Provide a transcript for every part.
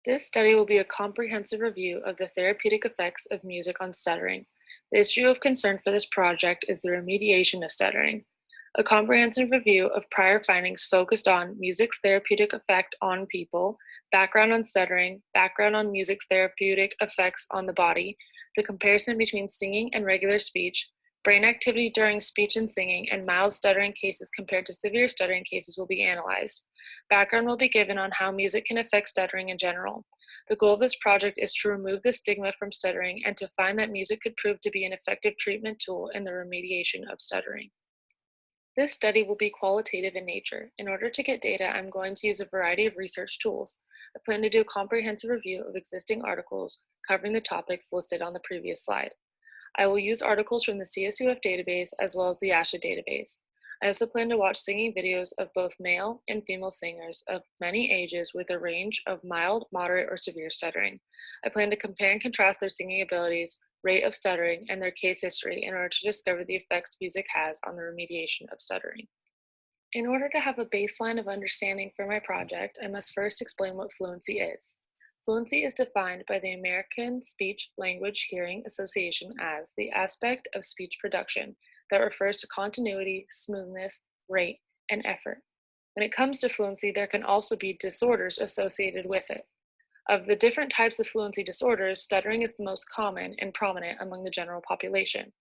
This study will be a comprehensive review of the therapeutic effects of music on stuttering. The issue of concern for this project is the remediation of stuttering. A comprehensive review of prior findings focused on music's therapeutic effect on people, background on stuttering, background on music's therapeutic effects on the body, the comparison between singing and regular speech, brain activity during speech and singing, and mild stuttering cases compared to severe stuttering cases will be analyzed. Background will be given on how music can affect stuttering in general. The goal of this project is to remove the stigma from stuttering and to find that music could prove to be an effective treatment tool in the remediation of stuttering. This study will be qualitative in nature. In order to get data, I'm going to use a variety of research tools. I plan to do a comprehensive review of existing articles covering the topics listed on the previous slide. I will use articles from the CSUF database as well as the ASHA database. I also plan to watch singing videos of both male and female singers of many ages with a range of mild, moderate, or severe stuttering. I plan to compare and contrast their singing abilities, rate of stuttering, and their case history in order to discover the effects music has on the remediation of stuttering. In order to have a baseline of understanding for my project, I must first explain what fluency is. Fluency is defined by the American Speech Language Hearing Association as the aspect of speech production that refers to continuity, smoothness, rate, and effort. When it comes to fluency, there can also be disorders associated with it. Of the different types of fluency disorders, stuttering is the most common and prominent among the general population.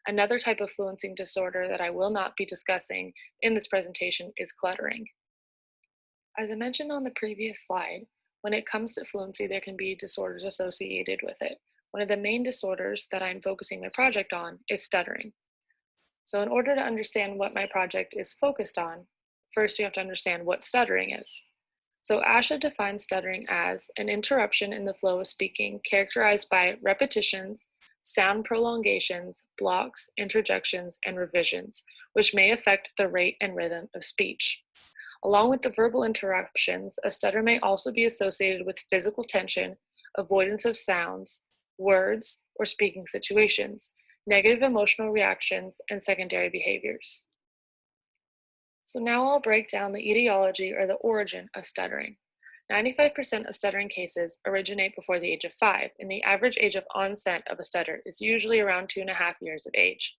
Another type of fluency disorder that I will not be discussing in this presentation is cluttering. As I mentioned on the previous slide, when it comes to fluency, there can be disorders associated with it. One of the main disorders that I'm focusing my project on is stuttering. So in order to understand what my project is focused on, first you have to understand what stuttering is. So ASHA defines stuttering as an interruption in the flow of speaking characterized by repetitions, sound prolongations, blocks, interjections, and revisions, which may affect the rate and rhythm of speech. Along with the verbal interruptions, a stutter may also be associated with physical tension, avoidance of sounds, words, or speaking situations, negative emotional reactions, and secondary behaviors. So now I'll break down the etiology or the origin of stuttering. 95% of stuttering cases originate before the age of 5, and the average age of onset of a stutter is usually around 2.5 years of age.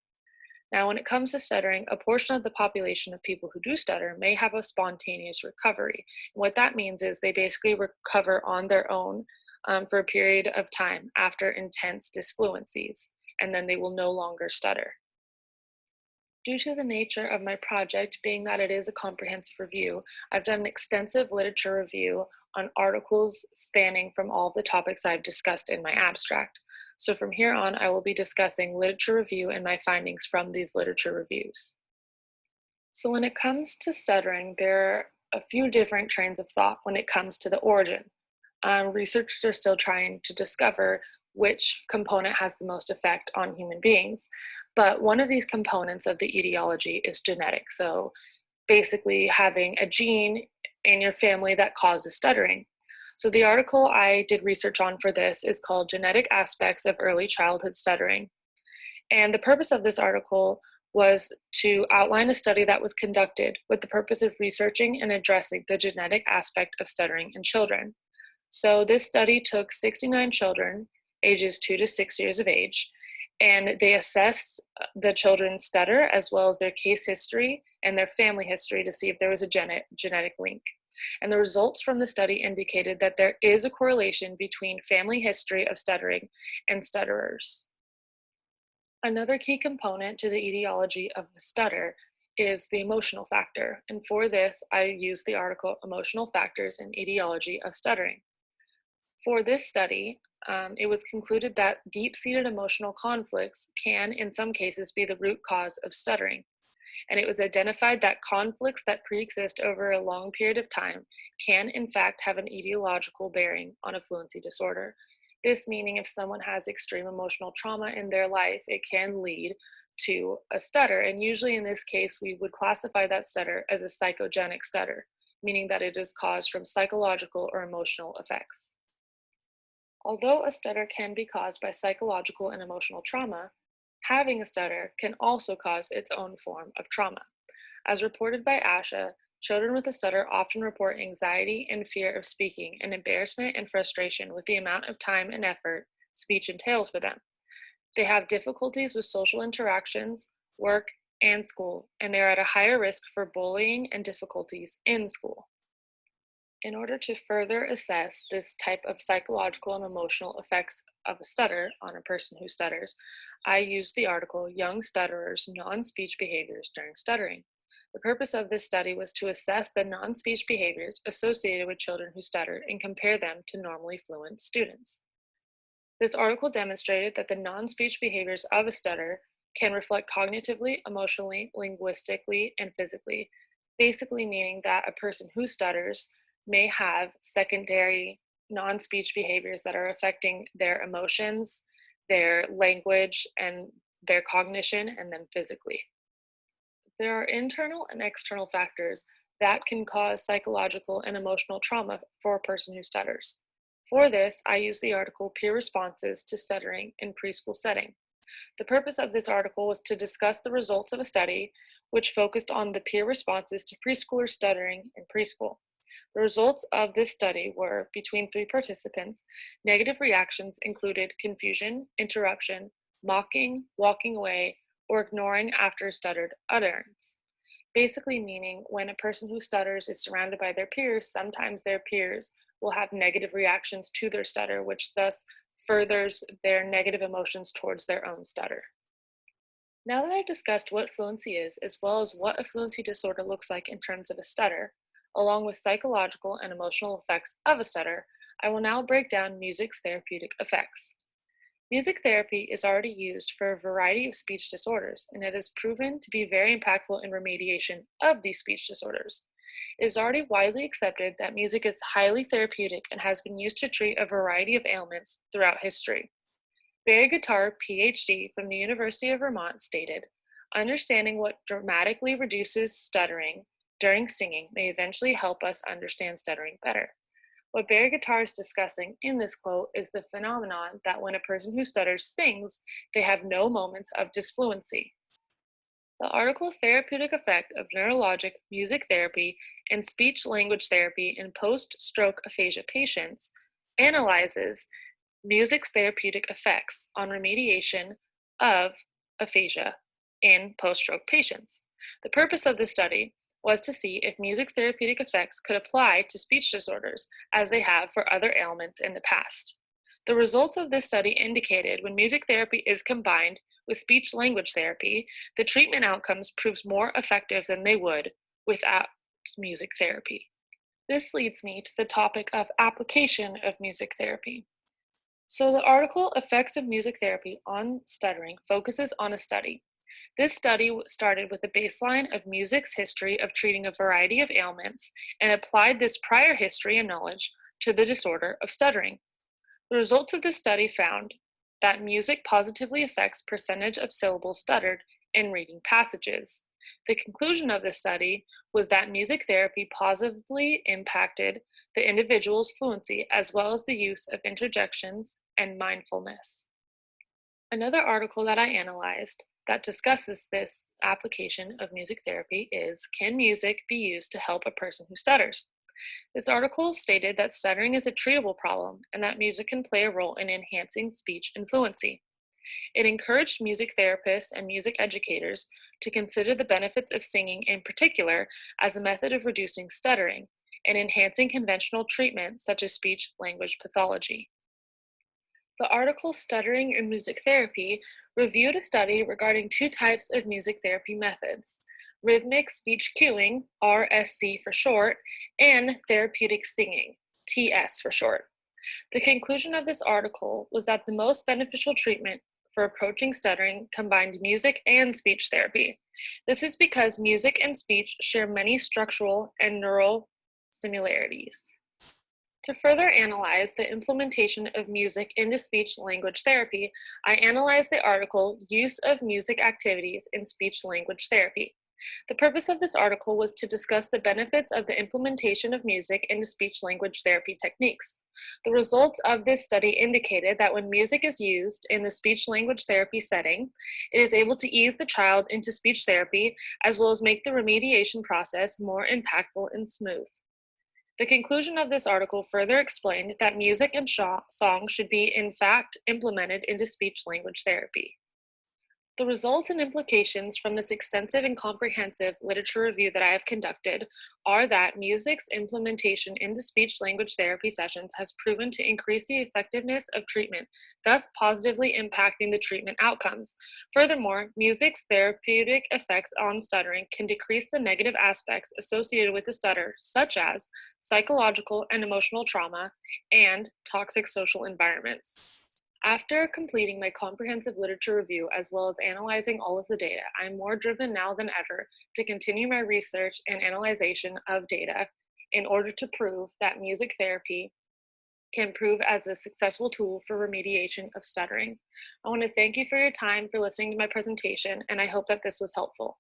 Now, when it comes to stuttering, a portion of the population of people who do stutter may have a spontaneous recovery. And what that means is they basically recover on their own for a period of time after intense disfluencies, and then they will no longer stutter. Due to the nature of my project being that it is a comprehensive review, I've done an extensive literature review on articles spanning from all of the topics I've discussed in my abstract. So from here on, I will be discussing literature review and my findings from these literature reviews. So when it comes to stuttering, there are a few different trains of thought when it comes to the origin. Researchers are still trying to discover which component has the most effect on human beings. But one of these components of the etiology is genetic. So basically having a gene in your family that causes stuttering. So the article I did research on for this is called Genetic Aspects of Early Childhood Stuttering. And the purpose of this article was to outline a study that was conducted with the purpose of researching and addressing the genetic aspect of stuttering in children. So this study took 69 children, ages 2 to 6 years of age, and they assessed the children's stutter as well as their case history and their family history to see if there was a genetic link. And the results from the study indicated that there is a correlation between family history of stuttering and stutterers. Another key component to the etiology of a stutter is the emotional factor. And for this, I used the article Emotional Factors in Etiology of Stuttering. For this study, it was concluded that deep-seated emotional conflicts can, in some cases, be the root cause of stuttering. And it was identified that conflicts that pre-exist over a long period of time can, in fact, have an etiological bearing on a fluency disorder. This meaning if someone has extreme emotional trauma in their life, it can lead to a stutter. And usually in this case, we would classify that stutter as a psychogenic stutter, meaning that it is caused from psychological or emotional effects. Although a stutter can be caused by psychological and emotional trauma, having a stutter can also cause its own form of trauma. As reported by ASHA, children with a stutter often report anxiety and fear of speaking and embarrassment and frustration with the amount of time and effort speech entails for them. They have difficulties with social interactions, work, and school, and they're at a higher risk for bullying and difficulties in school. In order to further assess this type of psychological and emotional effects of a stutter on a person who stutters, I used the article Young Stutterers' Non-Speech Behaviors During Stuttering. The purpose of this study was to assess the non-speech behaviors associated with children who stutter and compare them to normally fluent students. This article demonstrated that the non-speech behaviors of a stutter can reflect cognitively, emotionally, linguistically, and physically, basically meaning that a person who stutters may have secondary non-speech behaviors that are affecting their emotions, their language, and their cognition, and then physically. There are internal and external factors that can cause psychological and emotional trauma for a person who stutters. For this, I use the article Peer Responses to Stuttering in Preschool Setting. The purpose of this article was to discuss the results of a study which focused on the peer responses to preschoolers stuttering in preschool. The results of this study were, between 3 participants, negative reactions included confusion, interruption, mocking, walking away, or ignoring after a stuttered utterance. Basically meaning when a person who stutters is surrounded by their peers, sometimes their peers will have negative reactions to their stutter, which thus furthers their negative emotions towards their own stutter. Now that I've discussed what fluency is, as well as what a fluency disorder looks like in terms of a stutter, along with psychological and emotional effects of a stutter, I will now break down music's therapeutic effects. Music therapy is already used for a variety of speech disorders, and it has proven to be very impactful in remediation of these speech disorders. It is already widely accepted that music is highly therapeutic and has been used to treat a variety of ailments throughout history. Barry Guitar, PhD, from the University of Vermont stated, "Understanding what dramatically reduces stuttering during singing may eventually help us understand stuttering better." What Barry Guitar is discussing in this quote is the phenomenon that when a person who stutters sings, they have no moments of disfluency. The article Therapeutic Effect of Neurologic Music Therapy and Speech-Language Therapy in Post-Stroke Aphasia Patients analyzes music's therapeutic effects on remediation of aphasia in post-stroke patients. The purpose of this study was to see if music's therapeutic effects could apply to speech disorders as they have for other ailments in the past. The results of this study indicated when music therapy is combined with speech-language therapy, the treatment outcomes proves more effective than they would without music therapy. This leads me to the topic of application of music therapy. So the article Effects of Music Therapy on Stuttering focuses on a study. This study started with a baseline of music's history of treating a variety of ailments and applied this prior history and knowledge to the disorder of stuttering. The results of this study found that music positively affects percentage of syllables stuttered in reading passages. The conclusion of this study was that music therapy positively impacted the individual's fluency as well as the use of interjections and mindfulness. Another article that I analyzed that discusses this application of music therapy is, Can music be used to help a person who stutters? This article stated that stuttering is a treatable problem and that music can play a role in enhancing speech and fluency. It encouraged music therapists and music educators to consider the benefits of singing in particular as a method of reducing stuttering and enhancing conventional treatment such as speech-language pathology. The article Stuttering in Music Therapy reviewed a study regarding 2 types of music therapy methods: rhythmic speech cueing, RSC for short, and therapeutic singing, TS for short. The conclusion of this article was that the most beneficial treatment for approaching stuttering combined music and speech therapy. This is because music and speech share many structural and neural similarities. To further analyze the implementation of music into speech-language therapy, I analyzed the article Use of Music Activities in Speech-Language Therapy. The purpose of this article was to discuss the benefits of the implementation of music into speech-language therapy techniques. The results of this study indicated that when music is used in the speech-language therapy setting, it is able to ease the child into speech therapy as well as make the remediation process more impactful and smooth. The conclusion of this article further explained that music and song should be, in fact, implemented into speech-language therapy. The results and implications from this extensive and comprehensive literature review that I have conducted are that music's implementation into speech-language therapy sessions has proven to increase the effectiveness of treatment, thus positively impacting the treatment outcomes. Furthermore, music's therapeutic effects on stuttering can decrease the negative aspects associated with the stutter, such as psychological and emotional trauma and toxic social environments. After completing my comprehensive literature review as well as analyzing all of the data, I am more driven now than ever to continue my research and analyzation of data in order to prove that music therapy can prove as a successful tool for remediation of stuttering. I want to thank you for your time for listening to my presentation, and I hope that this was helpful.